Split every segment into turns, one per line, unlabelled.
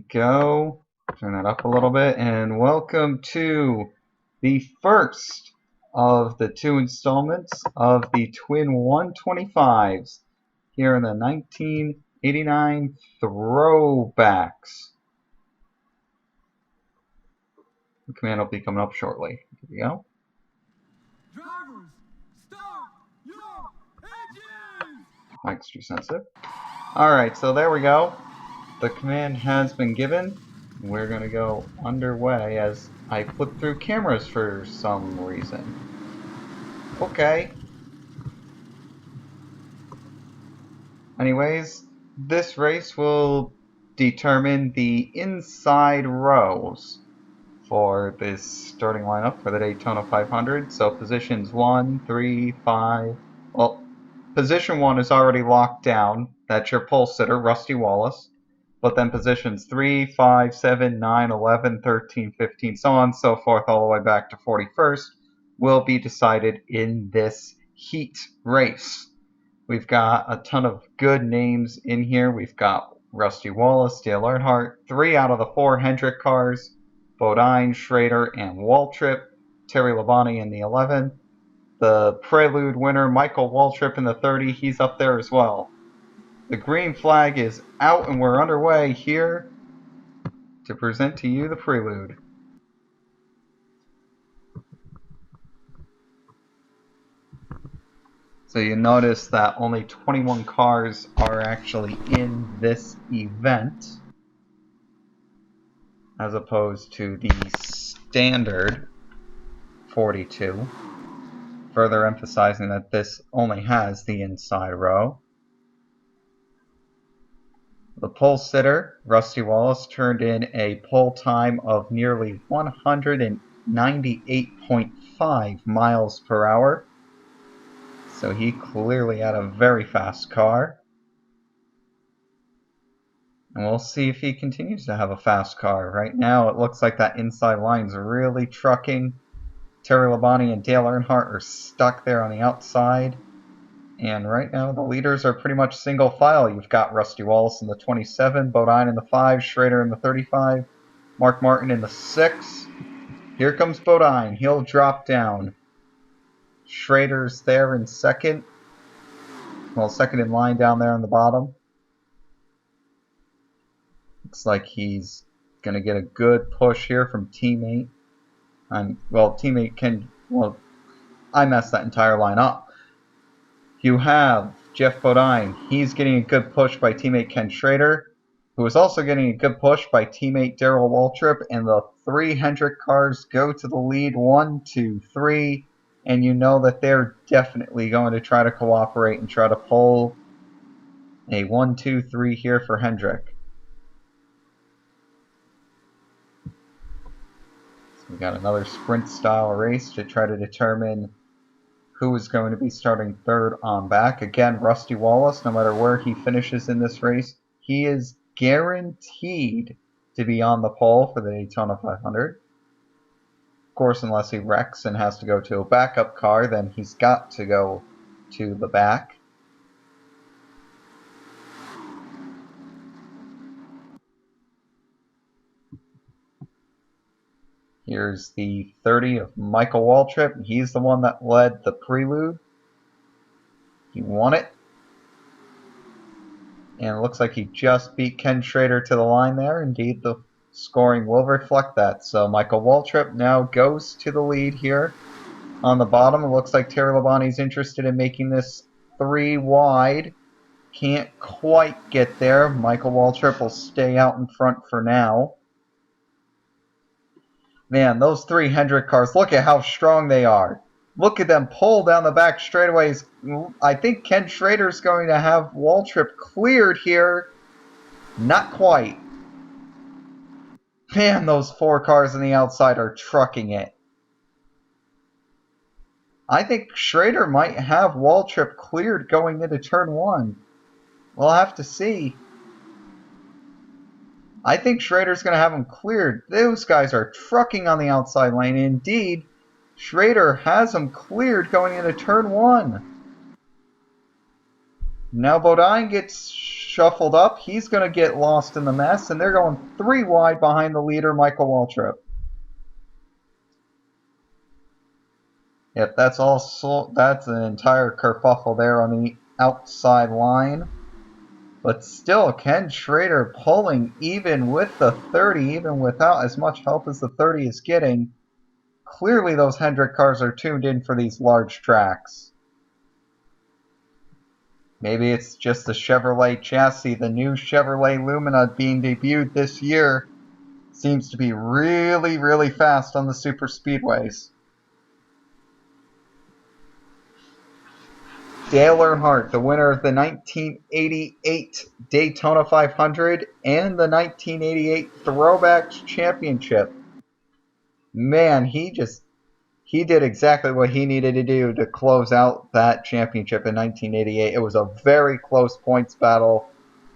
go. Turn that up a little bit, and welcome to the first of the two installments of the Twin 125s here in the 1989 Throwbacks. The command will be coming up shortly. Here we go.
Drivers, start your engines!
Extra sensitive. Alright, so there we go. The command has been given. We're going to go underway as I flip through cameras for some reason. Okay. Anyways, this race will determine the inside rows for this starting lineup for the Daytona 500. So positions 1, 3, 5. Well, position 1 is already locked down. That's your pole sitter, Rusty Wallace. But then positions 3, 5, 7, 9, 11, 13, 15, so on and so forth, all the way back to 41st, will be decided in this heat race. We've got a ton of good names in here. We've got Rusty Wallace, Dale Earnhardt, 3 out of the 4 Hendrick cars, Bodine, Schrader, and Waltrip, Terry Labonte in the 11. The Prelude winner, Michael Waltrip in the 30, he's up there as well. The green flag is out and we're underway here to present to you the Prelude. So you notice that only 21 cars are actually in this event, as opposed to the standard 42, further emphasizing that this only has the inside row. The pole sitter, Rusty Wallace, turned in a pole time of nearly 198.5 miles per hour. So he clearly had a very fast car. And we'll see if he continues to have a fast car. Right now, it looks like that inside line's really trucking. Terry Labonte and Dale Earnhardt are stuck there on the outside. And right now, the leaders are pretty much single file. You've got Rusty Wallace in the 27, Bodine in the 5, Schrader in the 35, Mark Martin in the 6. Here comes Bodine. He'll drop down. Schrader's there in second. Well, second in line down there on the bottom. Looks like he's going to get a good push here from teammate. Teammate can... Well, I messed that entire line up. You have Jeff Bodine. He's getting a good push by teammate Ken Schrader, who is also getting a good push by teammate Darrell Waltrip, and the 3 Hendrick cars go to the lead 1, 2, 3, and you know that they're definitely going to try to cooperate and try to pull a 1, 2, 3 here for Hendrick. So we got another sprint style race to try to determine who is going to be starting third on back. Again, Rusty Wallace, no matter where he finishes in this race, he is guaranteed to be on the pole for the Daytona 500. Of course, unless he wrecks and has to go to a backup car, then he's got to go to the back. Here's the 30 of Michael Waltrip. He's the one that led the Prelude. He won it. And it looks like he just beat Ken Schrader to the line there. Indeed, the scoring will reflect that. So Michael Waltrip now goes to the lead here. On the bottom, it looks like Terry Labonte's interested in making this 3 wide. Can't quite get there. Michael Waltrip will stay out in front for now. Man, those 3 Hendrick cars, look at how strong they are. Look at them pull down the back straightaways. I think Ken Schrader's going to have Waltrip cleared here. Not quite. Man, those 4 cars on the outside are trucking it. I think Schrader might have Waltrip cleared going into turn 1. We'll have to see. I think Schrader's going to have him cleared. Those guys are trucking on the outside lane. Indeed, Schrader has him cleared going into turn 1. Now Bodine gets shuffled up. He's going to get lost in the mess, and they're going 3 wide behind the leader, Michael Waltrip. Yep, that's an entire kerfuffle there on the outside line. But still, Ken Schrader pulling even with the 30, even without as much help as the 30 is getting. Clearly those Hendrick cars are tuned in for these large tracks. Maybe it's just the Chevrolet chassis. The new Chevrolet Lumina being debuted this year seems to be really, really fast on the super speedways. Dale Earnhardt, the winner of the 1988 Daytona 500 and the 1988 Throwbacks Championship. Man, he did exactly what he needed to do to close out that championship in 1988. It was a very close points battle.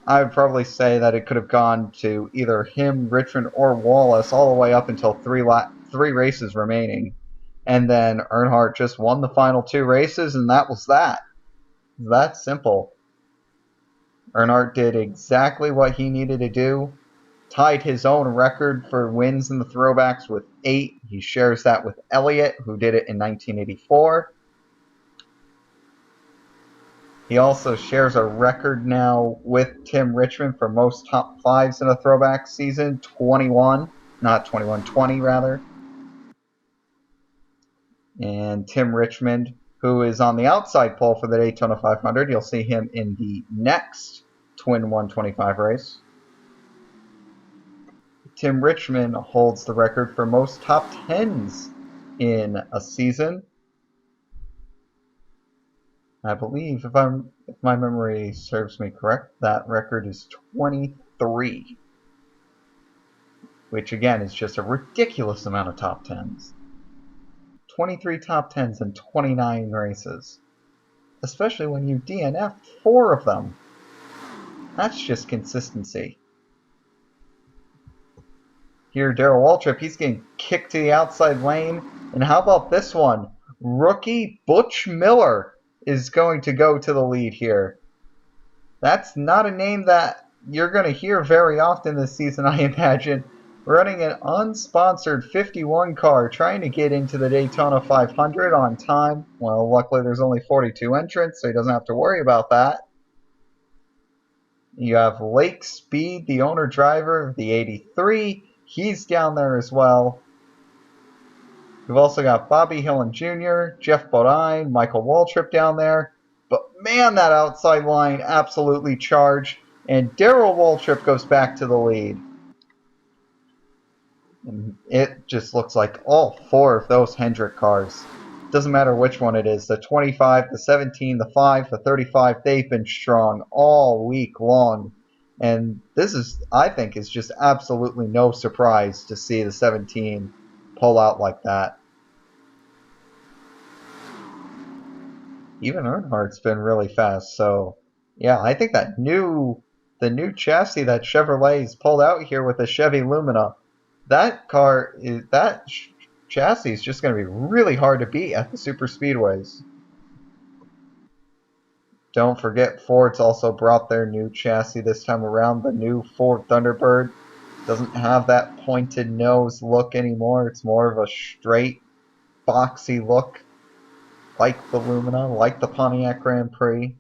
I would probably say that it could have gone to either him, Richmond, or Wallace all the way up until three races remaining. And then Earnhardt just won the final 2 races, and that was that. That simple. Earnhardt did exactly what he needed to do. Tied his own record for wins in the Throwbacks with 8. He shares that with Elliott, who did it in 1984. He also shares a record now with Tim Richmond for most top 5s in a Throwback season. 21. Not 21, 20 rather. And Tim Richmond, who is on the outside pole for the Daytona 500. You'll see him in the next Twin 125 race. Tim Richmond holds the record for most top 10s in a season. I believe, if my memory serves me correct, that record is 23. Which again is just a ridiculous amount of top 10s. 23 top 10s in 29 races. Especially when you DNF 4 of them. That's just consistency. Here, Darrell Waltrip, he's getting kicked to the outside lane. And how about this one? Rookie Butch Miller is going to go to the lead here. That's not a name that you're going to hear very often this season, I imagine. Running an unsponsored 51 car, trying to get into the Daytona 500 on time. Well, luckily there's only 42 entrants, so he doesn't have to worry about that. You have Lake Speed, the owner-driver of the 83. He's down there as well. We've also got Bobby Hillin Jr., Jeff Bodine, Michael Waltrip down there. But man, that outside line absolutely charged. And Darrell Waltrip goes back to the lead. And it just looks like all 4 of those Hendrick cars. Doesn't matter which one it is. The 25, the 17, the 5, the 35, they've been strong all week long. And this is, I think, is just absolutely no surprise to see the 17 pull out like that. Even Earnhardt's been really fast, so yeah, I think the new chassis that Chevrolet's pulled out here with the Chevy Lumina, that chassis is just going to be really hard to beat at the super speedways. Don't forget, Ford's also brought their new chassis this time around. The new Ford Thunderbird doesn't have that pointed nose look anymore. It's more of a straight, boxy look, like the Lumina, like the Pontiac Grand Prix.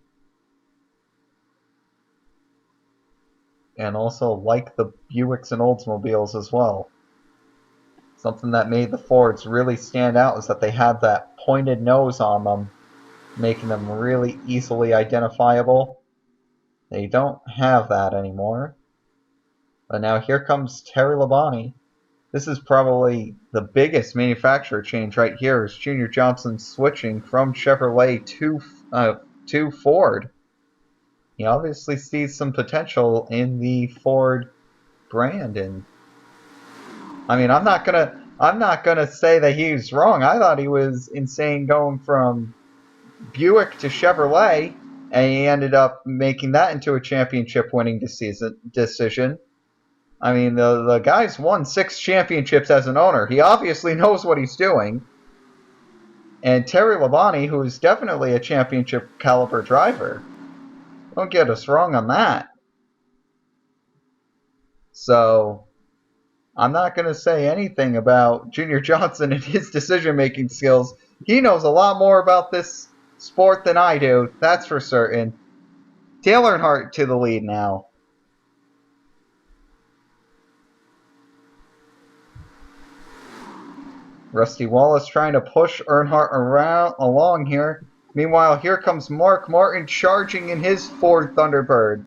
And also like the Buicks and Oldsmobiles as well. Something that made the Fords really stand out is that they had that pointed nose on them, making them really easily identifiable. They don't have that anymore. But now here comes Terry Labonte. This is probably the biggest manufacturer change right here, is Junior Johnson switching from Chevrolet to Ford. He obviously sees some potential in the Ford brand, and I mean, I'm not gonna say that he's wrong. I thought he was insane going from Buick to Chevrolet, and he ended up making that into a championship-winning decision. I mean, the guy's won 6 championships as an owner. He obviously knows what he's doing. And Terry Labonte, who is definitely a championship caliber driver. Don't get us wrong on that. So I'm not going to say anything about Junior Johnson and his decision-making skills. He knows a lot more about this sport than I do, that's for certain. Dale Earnhardt to the lead now. Rusty Wallace trying to push Earnhardt along here. Meanwhile, here comes Mark Martin charging in his Ford Thunderbird.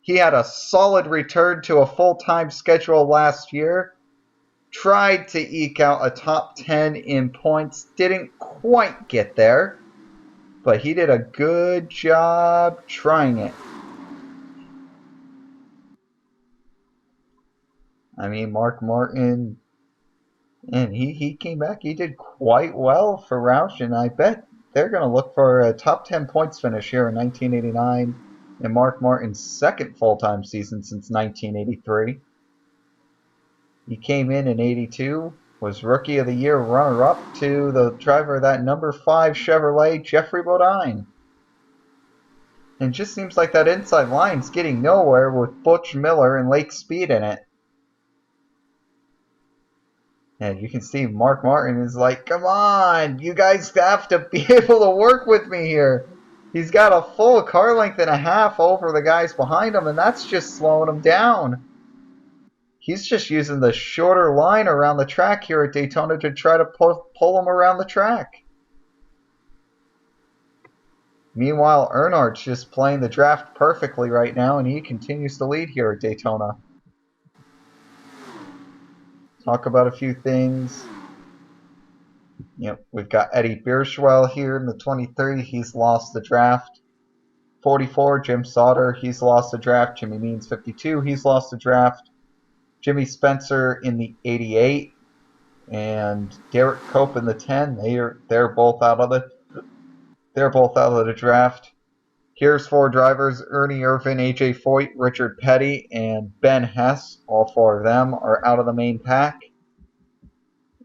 He had a solid return to a full-time schedule last year. Tried to eke out a top 10 in points. Didn't quite get there. But he did a good job trying it. I mean, Mark Martin, and he came back. He did quite well for Roush, and I bet they're going to look for a top 10 points finish here in 1989 in Mark Martin's second full-time season since 1983. He came in 82, was Rookie of the Year runner-up to the driver of that number 5 Chevrolet, Jeffrey Bodine. And it just seems like that inside line's getting nowhere with Butch Miller and Lake Speed in it. And you can see Mark Martin is like, come on, you guys have to be able to work with me here. He's got a full car length and a half over the guys behind him, and that's just slowing him down. He's just using the shorter line around the track here at Daytona to try to pull him around the track. Meanwhile, Earnhardt's just playing the draft perfectly right now, and he continues to lead here at Daytona. Talk about a few things. Yep, we've got Eddie Bierschwell here in the 23. He's lost the draft. 44, Jim Sauter. He's lost the draft. Jimmy Means, 52. He's lost the draft. Jimmy Spencer in the 88. And Derek Cope in the 10. They're both out of the draft. Here's 4 drivers: Ernie Irvin, AJ Foyt, Richard Petty, and Ben Hess. All 4 of them are out of the main pack.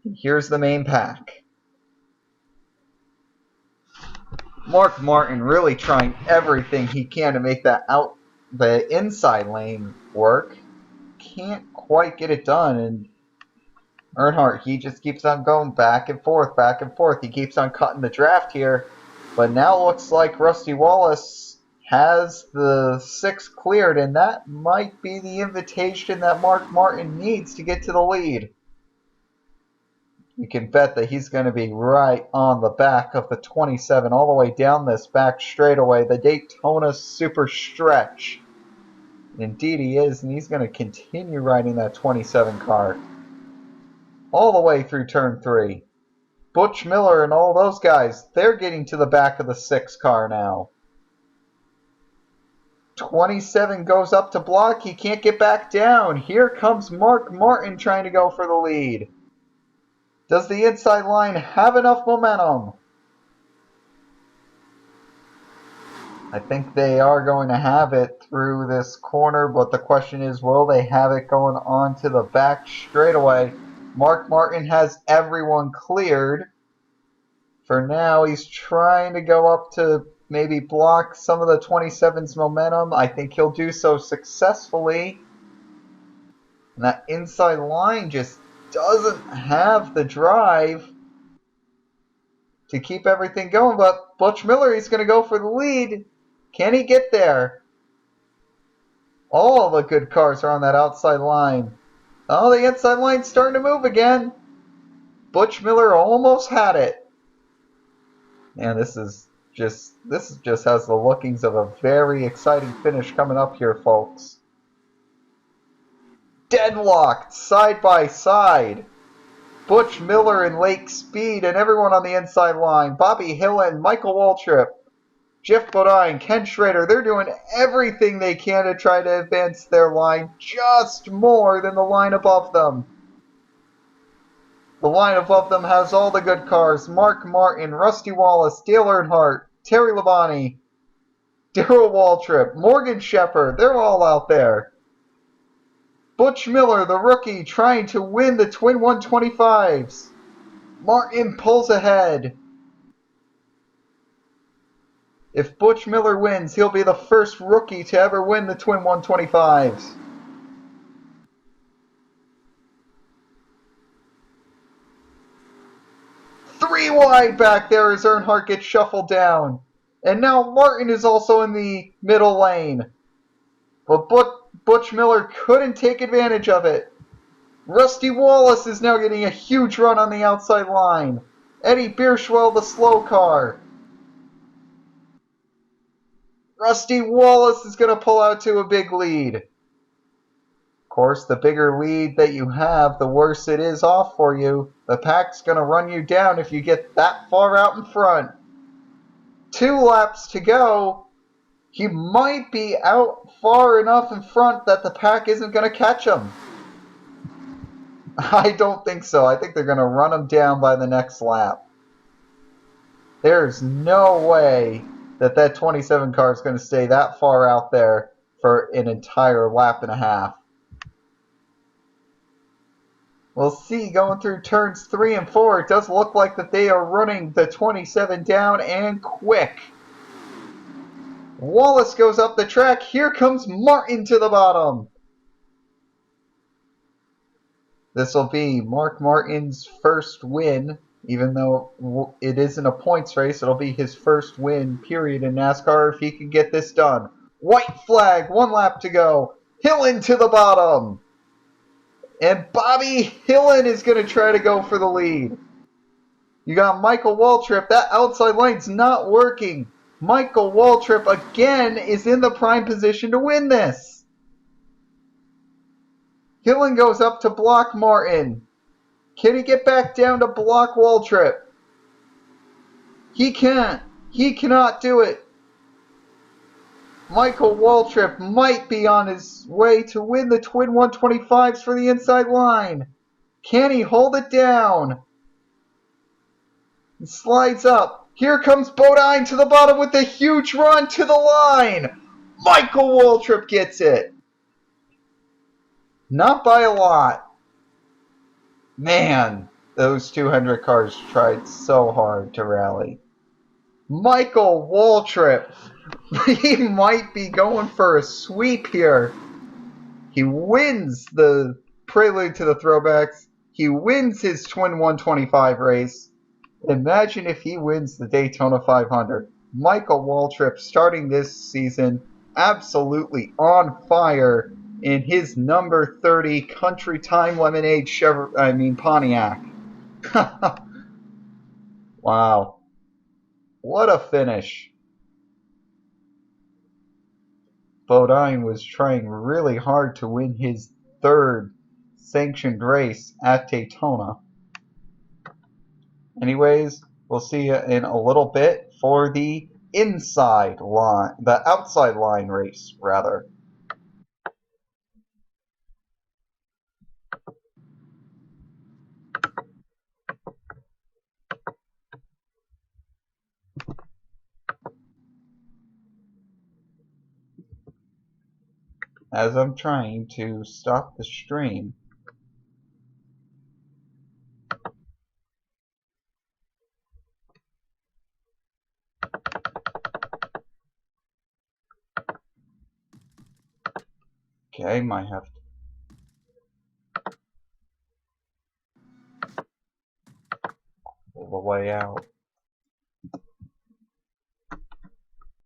And here's the main pack. Mark Martin really trying everything he can to make the inside lane work. Can't quite get it done, and Earnhardt, he just keeps on going back and forth, back and forth. He keeps on cutting the draft here, but now looks like Rusty Wallace has the 6 cleared, and that might be the invitation that Mark Martin needs to get to the lead. You can bet that he's going to be right on the back of the 27 all the way down this back straightaway, the Daytona Super Stretch. Indeed he is, and he's going to continue riding that 27 car all the way through turn 3. Butch Miller and all those guys, they're getting to the back of the 6 car now. 27 goes up to block. He can't get back down. Here comes Mark Martin trying to go for the lead. Does the inside line have enough momentum? I think they are going to have it through this corner, but the question is, will they have it going on to the back straightaway? Mark Martin has everyone cleared. For now, he's trying to go up to maybe block some of the 27's momentum. I think he'll do so successfully. And that inside line just doesn't have the drive to keep everything going. But Butch Miller, he's going to go for the lead. Can he get there? All the good cars are on that outside line. Oh, the inside line's starting to move again. Butch Miller almost had it. And this just has the lookings of a very exciting finish coming up here, folks. Deadlocked side by side. Butch Miller and Lake Speed and everyone on the inside line. Bobby Hillen, Michael Waltrip, Jeff Bodine, Ken Schrader, they're doing everything they can to try to advance their line just more than the line above them. The line above them has all the good cars. Mark Martin, Rusty Wallace, Dale Earnhardt, Terry Labonte, Darrell Waltrip, Morgan Shepherd, they're all out there. Butch Miller, the rookie, trying to win the Twin 125s. Martin pulls ahead. If Butch Miller wins, he'll be the first rookie to ever win the Twin 125s. 3 wide back there as Earnhardt gets shuffled down. And now Martin is also in the middle lane. But Butch Miller couldn't take advantage of it. Rusty Wallace is now getting a huge run on the outside line. Eddie Bierschwell, the slow car. Rusty Wallace is going to pull out to a big lead. Of course, the bigger lead that you have, the worse it is off for you. The pack's going to run you down if you get that far out in front. 2 laps to go. He might be out far enough in front that the pack isn't going to catch him. I don't think so. I think they're going to run him down by the next lap. There's no way that 27 car is going to stay that far out there for an entire lap and a half. We'll see going through turns 3 and 4. It does look like that they are running the 27 down and quick. Wallace goes up the track. Here comes Martin to the bottom. This will be Mark Martin's first win. Even though it isn't a points race, it'll be his first win, period, in NASCAR if he can get this done. White flag, 1 lap to go. Hillen to the bottom. And Bobby Hillen is going to try to go for the lead. You got Michael Waltrip. That outside lane's not working. Michael Waltrip again is in the prime position to win this. Hillen goes up to block Martin. Can he get back down to block Waltrip? He can't. He cannot do it. Michael Waltrip might be on his way to win the Twin 125s for the inside line. Can he hold it down? He slides up. Here comes Bodine to the bottom with a huge run to the line. Michael Waltrip gets it. Not by a lot. Man, those 200 cars tried so hard to rally. Michael Waltrip, he might be going for a sweep here. He wins the prelude to the Throwbacks. He wins his Twin 125 race. Imagine if he wins the Daytona 500. Michael Waltrip starting this season absolutely on fire in his number 30 Country Time Lemonade Pontiac. Wow. What a finish. Bodine was trying really hard to win his 3rd sanctioned race at Daytona. Anyways, we'll see you in a little bit for the outside line race, rather. As I'm trying to stop the stream. Okay, might have to pull the way out.